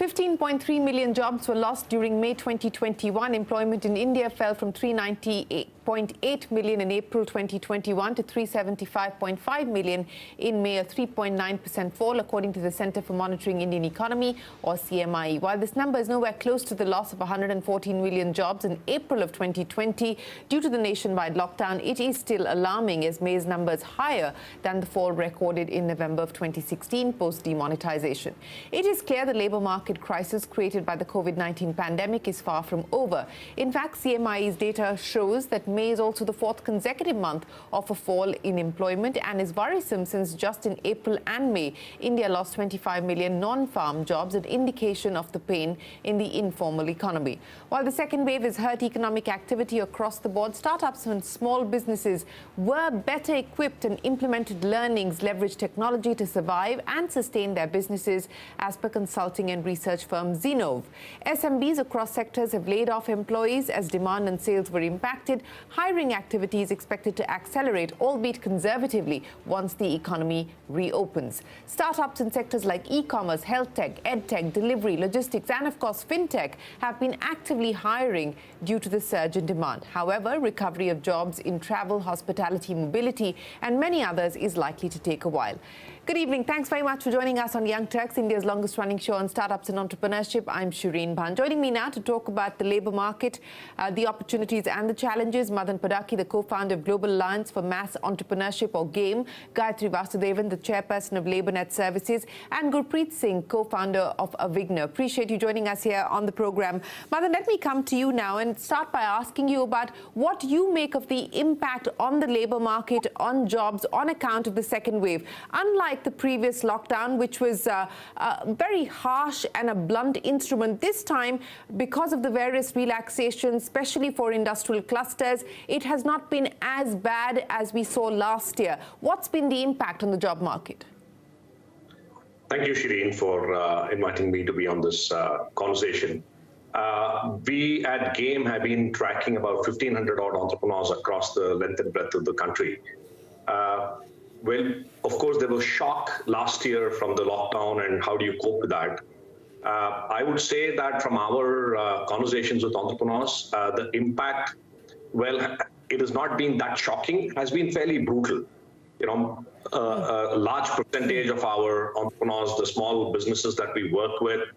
15.3 million jobs were lost during May 2021. Employment in India fell from 398.8 million in April 2021 to 375.5 million in May, a 3.9% fall, according to the Centre for Monitoring Indian Economy, or CMIE. While this number is nowhere close to the loss of 114 million jobs in April of 2020 due to the nationwide lockdown, it is still alarming, as May's number is higher than the fall recorded in November of 2016 post-demonetization. It is clear the labour market crisis created by the COVID-19 pandemic is far from over. In fact, CMIE's data shows that May is also the fourth consecutive month of a fall in employment and is worrisome, since just in April and May, India lost 25 million non-farm jobs, an indication of the pain in the informal economy. While the second wave has hurt economic activity across the board, startups and small businesses were better equipped and implemented learnings, leveraged technology to survive and sustain their businesses, as per consulting and research firm Zenove. SMBs across sectors have laid off employees as demand and sales were impacted. Hiring activity is expected to accelerate, albeit conservatively, once the economy reopens. Startups in sectors like e-commerce, health tech, ed tech, delivery, logistics, and of course fintech have been actively hiring due to the surge in demand. However, recovery of jobs in travel, hospitality, mobility, and many others is likely to take a while. Good evening. Thanks very much for joining us on Young Turks, India's longest running show on startups and entrepreneurship. I'm Shereen Bhan. Joining me now to talk about the labour market, the opportunities and the challenges, Madan Padaki, the co-founder of Global Alliance for Mass Entrepreneurship, or GAME, Gayatri Vasudevan, the chairperson of LabourNet Services, and Gurpreet Singh, co-founder of Avigna. Appreciate you joining us here on the programme. Madan, let me come to you now and start by asking you about what you make of the impact on the labour market, on jobs, on account of the second wave. Unlike the previous lockdown, which was very harsh and a blunt instrument, this time, because of the various relaxations, especially for industrial clusters, it has not been as bad as we saw last year. What's been the impact on the job market? Thank you, Shereen, for inviting me to be on this conversation. We at GAME have been tracking about 1,500 odd entrepreneurs across the length and breadth of the country. Well, of course, there was shock last year from the lockdown, and how do you cope with that? I would say that from our conversations with entrepreneurs, the impact, well, it has not been that shocking. It has been fairly brutal. You know, a large percentage of our entrepreneurs, the small businesses that we work with,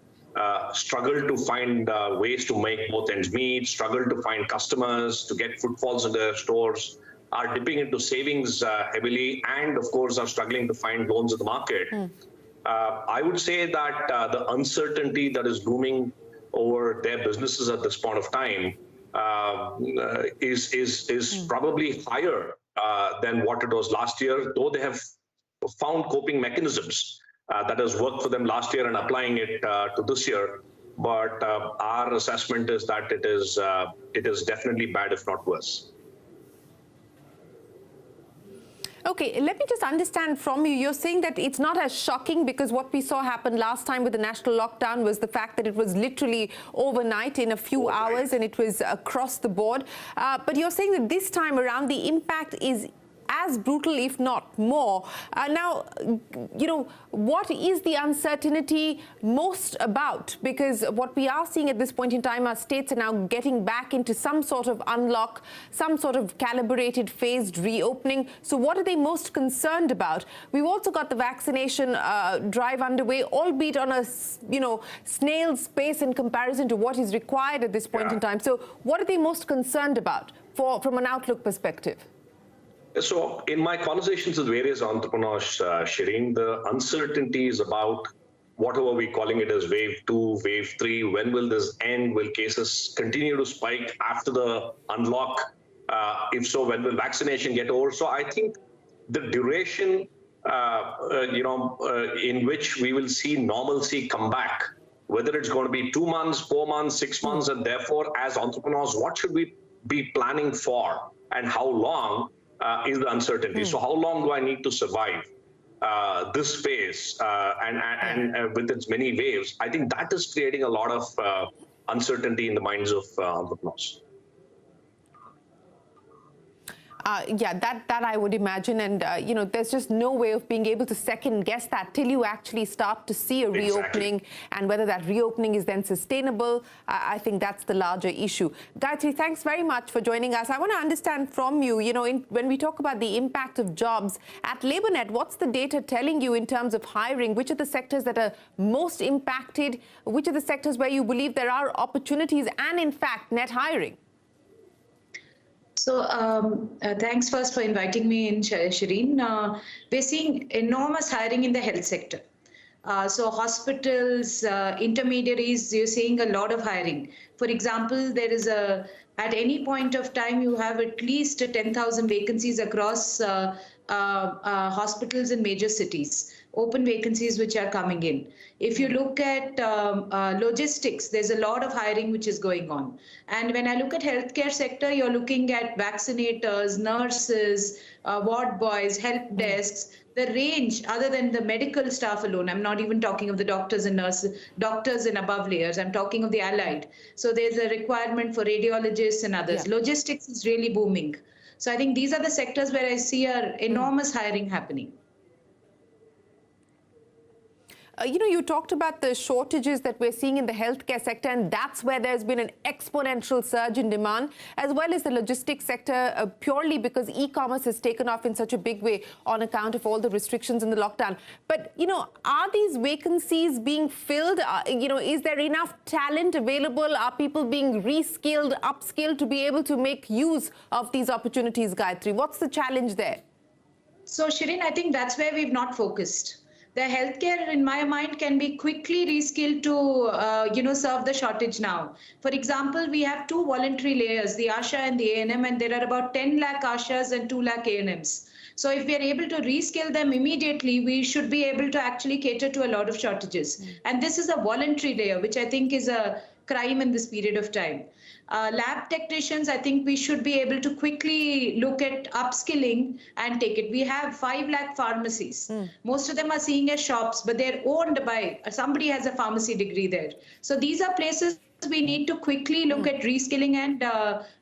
struggle to find ways to make both ends meet, struggle to find customers, to get footfalls in their stores, are dipping into savings heavily, and of course are struggling to find loans in the market. I would say that the uncertainty that is looming over their businesses at this point of time is probably higher than what it was last year, though they have found coping mechanisms that has worked for them last year and applying it to this year. But our assessment is that it is definitely bad, if not worse. Okay, let me just understand from you. You're saying that it's not as shocking, because what we saw happen last time with the national lockdown was the fact that it was literally overnight, in a few hours, and it was across the board. But you're saying that this time around the impact is as brutal, if not more. Now, you know, what is the uncertainty most about? Because what we are seeing at this point in time, our states are now getting back into some sort of unlock, some sort of calibrated, phased reopening. So what are they most concerned about? We've also got the vaccination drive underway, albeit on a, you know, snail's pace in comparison to what is required at this point in time. So what are they most concerned about from an outlook perspective? So in my conversations with various entrepreneurs, Shereen, the uncertainty is about whatever we're calling it as wave 2, wave 3. When will this end? Will cases continue to spike after the unlock? If so, when will vaccination get over? So I think the duration, in which we will see normalcy come back, whether it's going to be 2 months, 4 months, 6 months, and therefore, as entrepreneurs, what should we be planning for, and how long is the uncertainty? So how long do I need to survive this phase and with its many waves? I think that is creating a lot of uncertainty in the minds of entrepreneurs. Yeah, that I would imagine, and you know, there's just no way of being able to second guess that till you actually start to see a reopening, and whether that reopening is then sustainable. I think that's the larger issue. Gayatri, thanks very much for joining us. I want to understand from you, you know, when we talk about the impact of jobs at LabourNet, what's the data telling you in terms of hiring? Which are the sectors that are most impacted? Which are the sectors where you believe there are opportunities and, in fact, net hiring? So thanks first for inviting me in, Shereen. We're seeing enormous hiring in the health sector. So hospitals, intermediaries, you're seeing a lot of hiring. For example, there is at any point of time, you have at least 10,000 vacancies across hospitals in major cities, open vacancies which are coming in. If you look at logistics, there's a lot of hiring which is going on. And when I look at healthcare sector, you're looking at vaccinators, nurses, ward boys, help desks, the range other than the medical staff alone. I'm not even talking of the doctors and nurses, doctors and above layers. I'm talking of the allied. So there's a requirement for radiologists and others. Yeah. Logistics is really booming. So I think these are the sectors where I see enormous hiring happening. You know, you talked about the shortages that we're seeing in the healthcare sector, and that's where there's been an exponential surge in demand, as well as the logistics sector, purely because e-commerce has taken off in such a big way on account of all the restrictions in the lockdown. But, you know, are these vacancies being filled? You know, is there enough talent available? Are people being reskilled, upskilled to be able to make use of these opportunities, Gayatri? What's the challenge there? So, Shereen, I think that's where we've not focused. The healthcare, in my mind, can be quickly reskilled to, serve the shortage now. For example, we have two voluntary layers, the ASHA and the A&M, and there are about 10 lakh ASHAs and 2 lakh A&Ms. So if we are able to reskill them immediately, we should be able to actually cater to a lot of shortages. And this is a voluntary layer, which I think is a crime in this period of time. Lab technicians, I think we should be able to quickly look at upskilling and take it. We have 5 lakh pharmacies. Most of them are seeing as shops, but they're owned by, somebody has a pharmacy degree there. So these are places we need to quickly look at reskilling and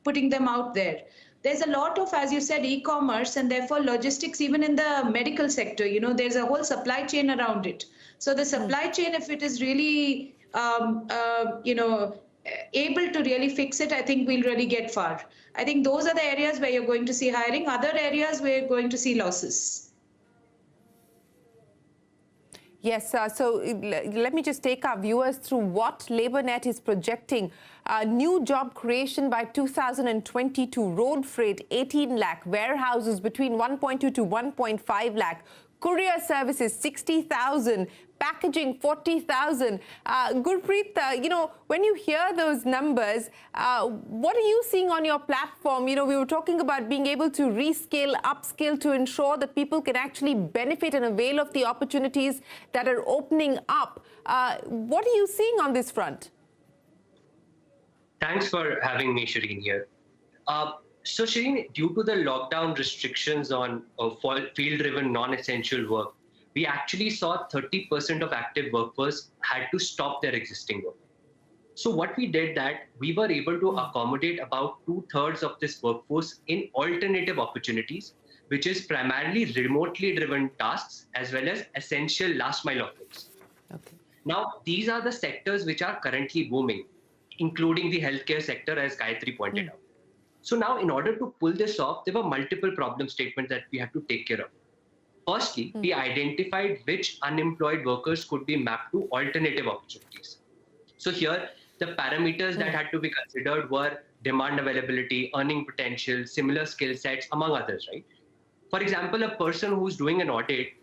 putting them out there. There's a lot of, as you said, e-commerce and therefore logistics, even in the medical sector, you know, there's a whole supply chain around it. So the supply chain, if it is really, able to really fix it, I think we'll really get far. I think those are the areas where you're going to see hiring. Other areas where you're going to see losses. Yes, so let me just take our viewers through what LabourNet is projecting. New job creation by 2022, road freight 18 lakh, warehouses between 1.2 to 1.5 lakh, courier services 60,000, packaging 40,000. Gurpreet, you know, when you hear those numbers, what are you seeing on your platform? You know, we were talking about being able to reskill, upskill to ensure that people can actually benefit and avail of the opportunities that are opening up. What are you seeing on this front? Thanks for having me, Shereen, here. So, Shereen, due to the lockdown restrictions on field-driven non-essential work, we actually saw 30% of active workforce had to stop their existing work. So what we did that we were able to accommodate about 2/3 of this workforce in alternative opportunities, which is primarily remotely driven tasks as well as essential last mile offerings. Okay. Now, these are the sectors which are currently booming, including the healthcare sector, as Gayatri pointed out. So now, in order to pull this off, there were multiple problem statements that we had to take care of. Firstly, we identified which unemployed workers could be mapped to alternative opportunities. So here, the parameters that had to be considered were demand availability, earning potential, similar skill sets, among others, right? For example, a person who's doing an audit,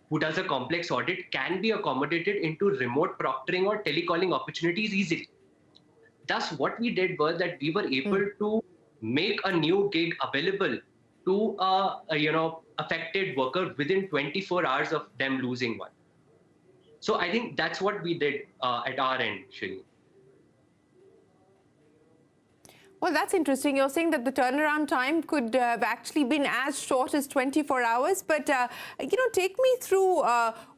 who does a complex audit, can be accommodated into remote proctoring or telecalling opportunities easily. Thus, what we did was that we were able to make a new gig available to a affected worker within 24 hours of them losing one. So I think that's what we did at our end, Shereen. Well, that's interesting. You're saying that the turnaround time could have actually been as short as 24 hours. But, take me through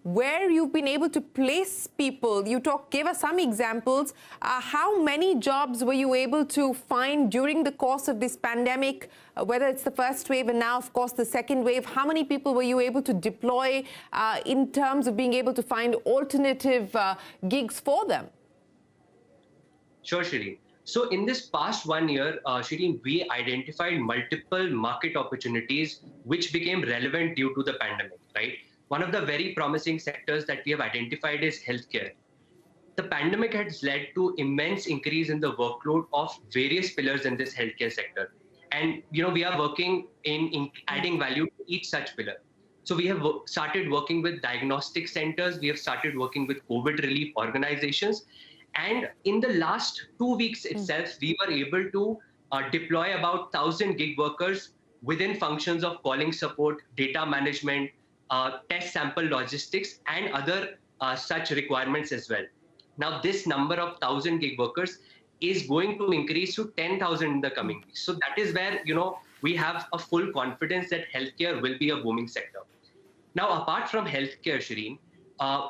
where you've been able to place people. You gave us some examples. How many jobs were you able to find during the course of this pandemic, whether it's the first wave and now, of course, the second wave? How many people were you able to deploy in terms of being able to find alternative gigs for them? Sure, Shereen. So in this past 1 year, Shereen, we identified multiple market opportunities which became relevant due to the pandemic, right? One of the very promising sectors that we have identified is healthcare. The pandemic has led to immense increase in the workload of various pillars in this healthcare sector. And, we are working in adding value to each such pillar. So we have started working with diagnostic centers. We have started working with COVID relief organizations. And in the last 2 weeks itself, we were able to deploy about 1,000 gig workers within functions of calling support, data management, test sample logistics, and other such requirements as well. Now, this number of 1,000 gig workers is going to increase to 10,000 in the coming weeks. So that is where, we have a full confidence that healthcare will be a booming sector. Now, apart from healthcare, Shereen,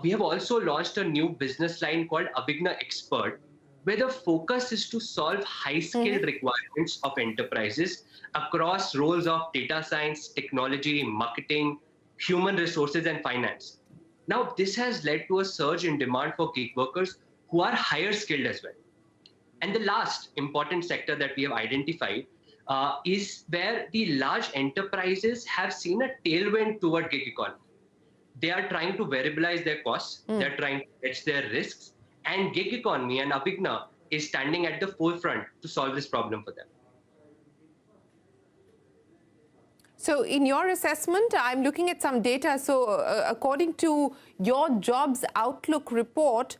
we have also launched a new business line called Avigna Expert, where the focus is to solve high-skilled requirements of enterprises across roles of data science, technology, marketing, human resources, and finance. Now, this has led to a surge in demand for gig workers who are higher skilled as well. And the last important sector that we have identified is where the large enterprises have seen a tailwind toward gig economy. They are trying to variabilize their costs, they're trying to hedge their risks, and gig economy and Avigna is standing at the forefront to solve this problem for them. So in your assessment, I'm looking at some data. So according to your Jobs Outlook report,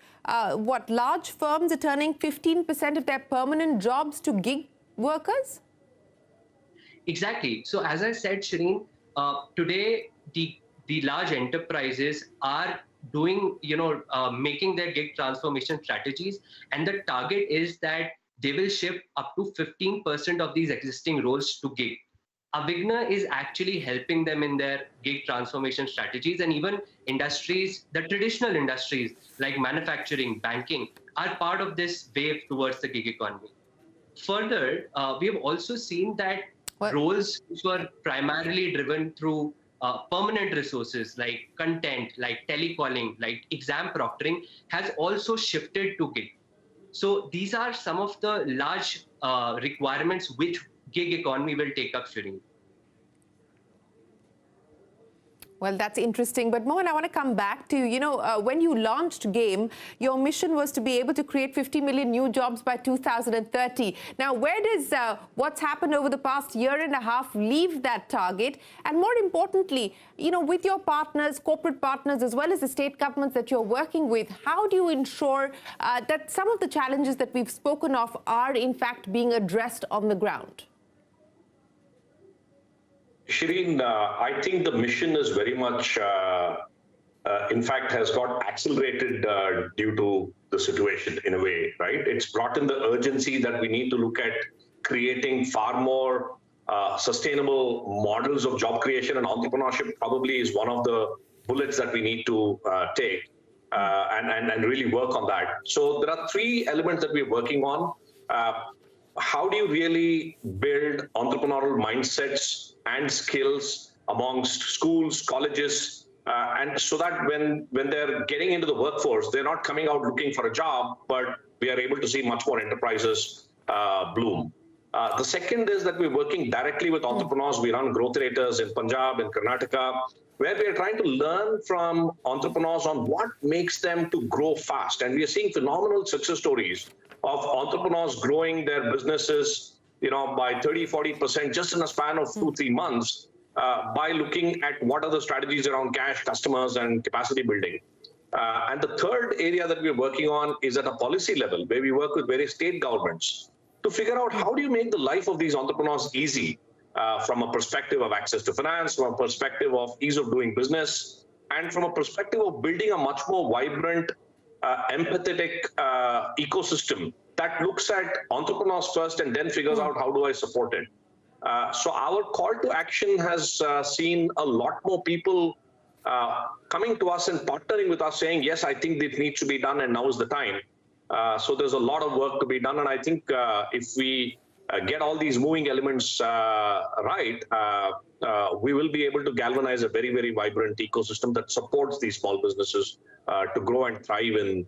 large firms are turning 15% of their permanent jobs to gig workers? Exactly. So as I said, Shereen, today the large enterprises are doing, making their gig transformation strategies. And the target is that they will shift up to 15% of these existing roles to gig. Avigna is actually helping them in their gig transformation strategies, and even industries, the traditional industries like manufacturing, banking, are part of this wave towards the gig economy. Further, we have also seen that roles which were primarily driven through permanent resources like content, like telecalling, like exam proctoring has also shifted to gig. So these are some of the large requirements which gig economy will take up, Shereen. Well, that's interesting. But Mohan, I want to come back to, when you launched GAME, your mission was to be able to create 50 million new jobs by 2030. Now, where does what's happened over the past year and a half leave that target? And more importantly, with your partners, corporate partners, as well as the state governments that you're working with, how do you ensure that some of the challenges that we've spoken of are in fact being addressed on the ground? Shereen, I think the mission is very much, in fact, has got accelerated due to the situation in a way, right? It's brought in the urgency that we need to look at creating far more sustainable models of job creation, and entrepreneurship probably is one of the bullets that we need to take and really work on that. So there are three elements that we're working on. How do you really build entrepreneurial mindsets and skills amongst schools, colleges, and so that when they're getting into the workforce, they're not coming out looking for a job, but we are able to see much more enterprises bloom. The second is that we're working directly with entrepreneurs. We run growth raters in Punjab, in Karnataka, where we are trying to learn from entrepreneurs on what makes them to grow fast. And we are seeing phenomenal success stories of entrepreneurs growing their businesses, by 30-40% just in a span of 2-3 months by looking at what are the strategies around cash, customers, and capacity building. And the third area that we're working on is at a policy level, where we work with various state governments to figure out how do you make the life of these entrepreneurs easy from a perspective of access to finance, from a perspective of ease of doing business, and from a perspective of building a much more vibrant, empathetic ecosystem that looks at entrepreneurs first and then figures out how do I support it. So our call to action has seen a lot more people coming to us and partnering with us saying, yes, I think this needs to be done and now is the time. So there's a lot of work to be done. And I think if we get all these moving elements right, we will be able to galvanize a very, very vibrant ecosystem that supports these small businesses to grow and thrive in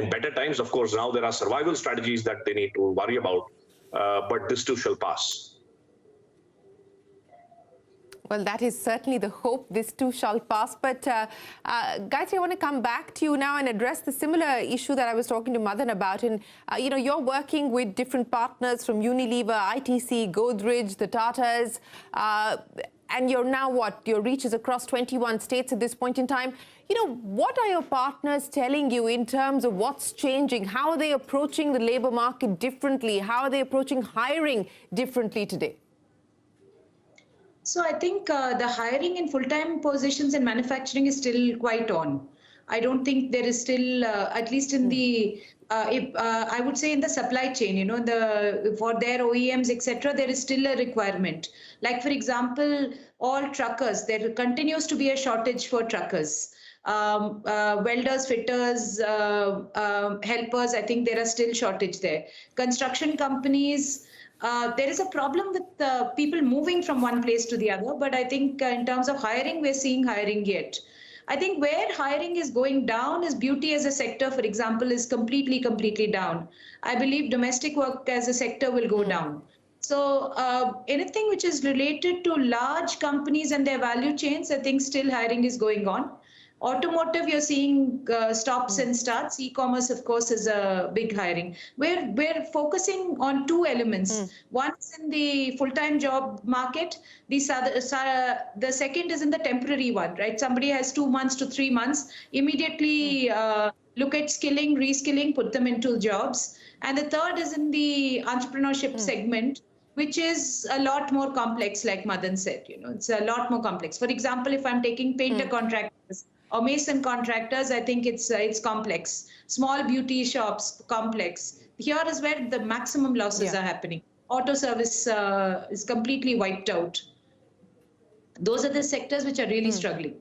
better times. Of course, now there are survival strategies that they need to worry about, but this too shall pass. Well, that is certainly the hope. This too shall pass. But Gayatri, I want to come back to you now and address the similar issue that I was talking to Madan about. And, you're working with different partners from Unilever, ITC, Godrej, the Tatas, and you're now your reach is across 21 states at this point in time. What are your partners telling you in terms of what's changing? How are they approaching the labor market differently? How are they approaching hiring differently today? So I think the hiring in full-time positions in manufacturing is still quite on. I don't think there is still, at least in the, I would say in the supply chain, for their OEMs, etc., there is still a requirement. Like, for example, all truckers, there continues to be a shortage for truckers. Welders, fitters, helpers, I think there are still shortage there. Construction companies, there is a problem with people moving from one place to the other, but I think in terms of hiring, we're seeing hiring yet. I think where hiring is going down is beauty as a sector, for example, is completely down. I believe domestic work as a sector will go down. So anything which is related to large companies and their value chains, I think still hiring is going on. Automotive, you're seeing stops and starts. E-commerce, of course, is a big hiring. We're focusing on two elements. One is in the full-time job market. The second is in the temporary one, right? Somebody has 2 months to 3 months. Immediately look at skilling, reskilling, put them into jobs. And the third is in the entrepreneurship segment, which is a lot more complex, like Madan said. It's a lot more complex. For example, if I'm taking painter contractors, or mason contractors, I think it's complex. Small beauty shops, complex. Here is where the maximum losses are happening. Auto service is completely wiped out. Those are the sectors which are really struggling.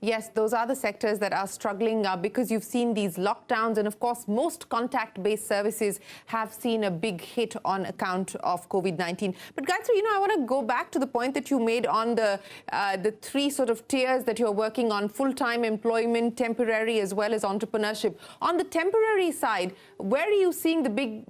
Yes, those are the sectors that are struggling because you've seen these lockdowns. And of course, most contact-based services have seen a big hit on account of COVID-19. But Gayatri, I want to go back to the point that you made on the three sort of tiers that you're working on: full-time employment, temporary, as well as entrepreneurship. On the temporary side, where are you seeing the big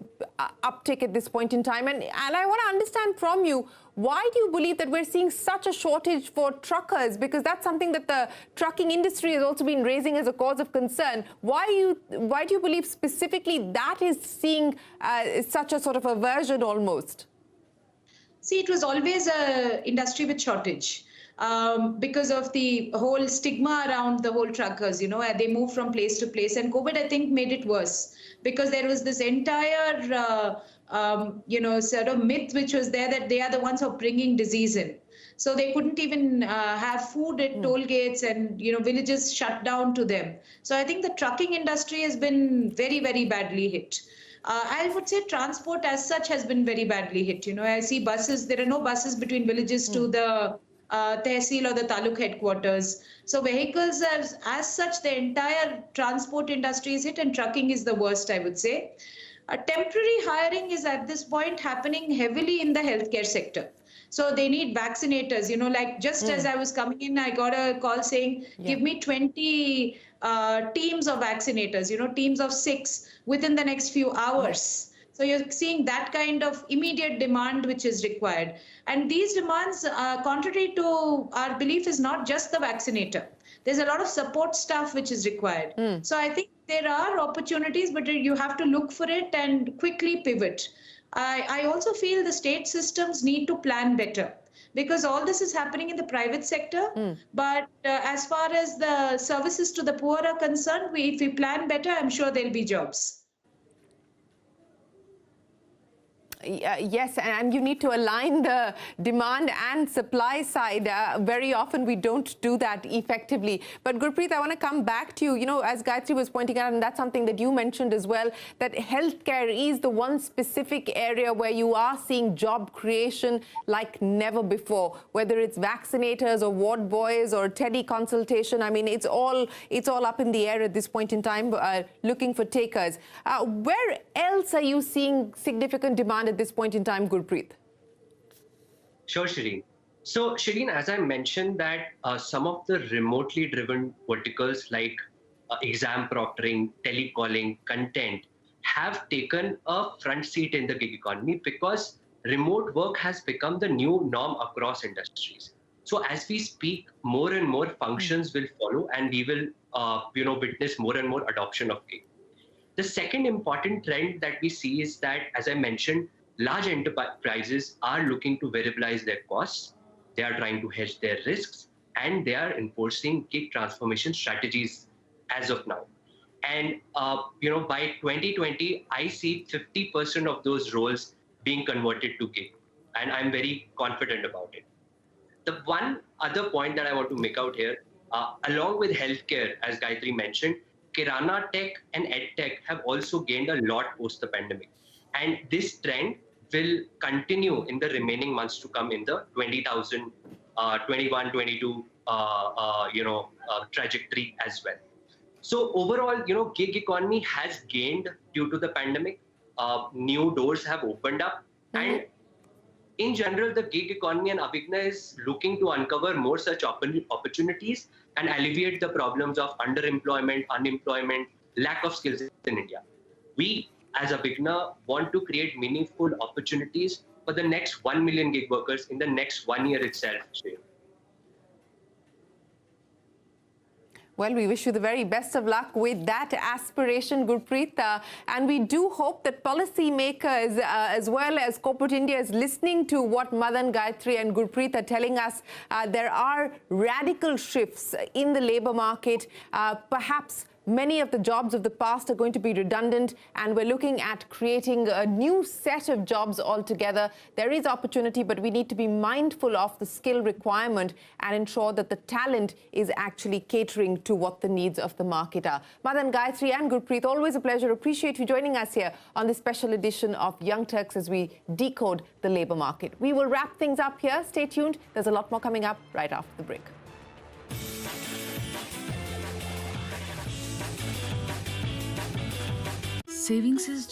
uptick at this point in time? And I want to understand from you, why do you believe that we're seeing such a shortage for truckers? Because that's something that the trucking industry has also been raising as a cause of concern. Why do you believe specifically that is seeing such a sort of aversion almost? See, it was always an industry with shortage. Because of the whole stigma around the whole truckers, they move from place to place. And COVID, I think, made it worse because there was this entire, sort of myth which was there that they are the ones who are bringing disease in. So they couldn't even have food at toll gates, and, villages shut down to them. So I think the trucking industry has been very, very badly hit. I would say transport as such has been very badly hit. I see buses, there are no buses between villages to the tehsil or the taluk headquarters. So vehicles as such, the entire transport industry is hit, and trucking is the worst, I would say. Temporary hiring is at this point happening heavily in the healthcare sector. So they need vaccinators, like just as I was coming in, I got a call saying, give me 20 teams of vaccinators, teams of 6 within the next few hours. So you're seeing that kind of immediate demand which is required. And these demands, contrary to our belief, is not just the vaccinator. There's a lot of support staff which is required. So I think there are opportunities, but you have to look for it and quickly pivot. I also feel the state systems need to plan better, because all this is happening in the private sector. But as far as the services to the poor are concerned, if we plan better, I'm sure there'll be jobs. Yes, and you need to align the demand and supply side. Very often we don't do that effectively. But Gurpreet, I want to come back to you. You know, as Gayatri was pointing out, and that's something that you mentioned as well, that healthcare is the one specific area where you are seeing job creation like never before, whether it's vaccinators or ward boys or teleconsultation. I mean, it's all up in the air at this point in time, looking for takers. Where else are you seeing significant demand at this point in time, Gurpreet? Sure, Shereen. So, Shereen, as I mentioned that some of the remotely driven verticals like exam proctoring, telecalling, content have taken a front seat in the gig economy because remote work has become the new norm across industries. So as we speak, more and more functions will follow and we will witness more and more adoption of gig. The second important trend that we see is that, as I mentioned, large enterprises are looking to variabilize their costs. They are trying to hedge their risks, and they are enforcing gig transformation strategies as of now. And by 2020, I see 50% of those roles being converted to gig, and I'm very confident about it. The one other point that I want to make out here, along with healthcare, as Gayatri mentioned, Kirana tech and ed tech have also gained a lot post the pandemic. And this trend will continue in the remaining months to come in the 20,000, 21, 22, trajectory as well. So overall, gig economy has gained due to the pandemic. New doors have opened up. And in general, the gig economy and Avigna is looking to uncover more such opportunities and alleviate the problems of underemployment, unemployment, lack of skills in India. We, as Avigna, want to create meaningful opportunities for the next 1 million gig workers in the next 1 year itself. Well, we wish you the very best of luck with that aspiration, Gurpreet. And we do hope that policymakers, as well as corporate India, is listening to what Madan, Gayatri and Gurpreet are telling us. There are radical shifts in the labor market. Perhaps many of the jobs of the past are going to be redundant, and we're looking at creating a new set of jobs altogether. There is opportunity, but we need to be mindful of the skill requirement and ensure that the talent is actually catering to what the needs of the market are. Madan, Gayatri and Gurpreet, always a pleasure. Appreciate you joining us here on this special edition of Young Turks as we decode the labor market. We will wrap things up here. Stay tuned. There's a lot more coming up right after the break. Savings is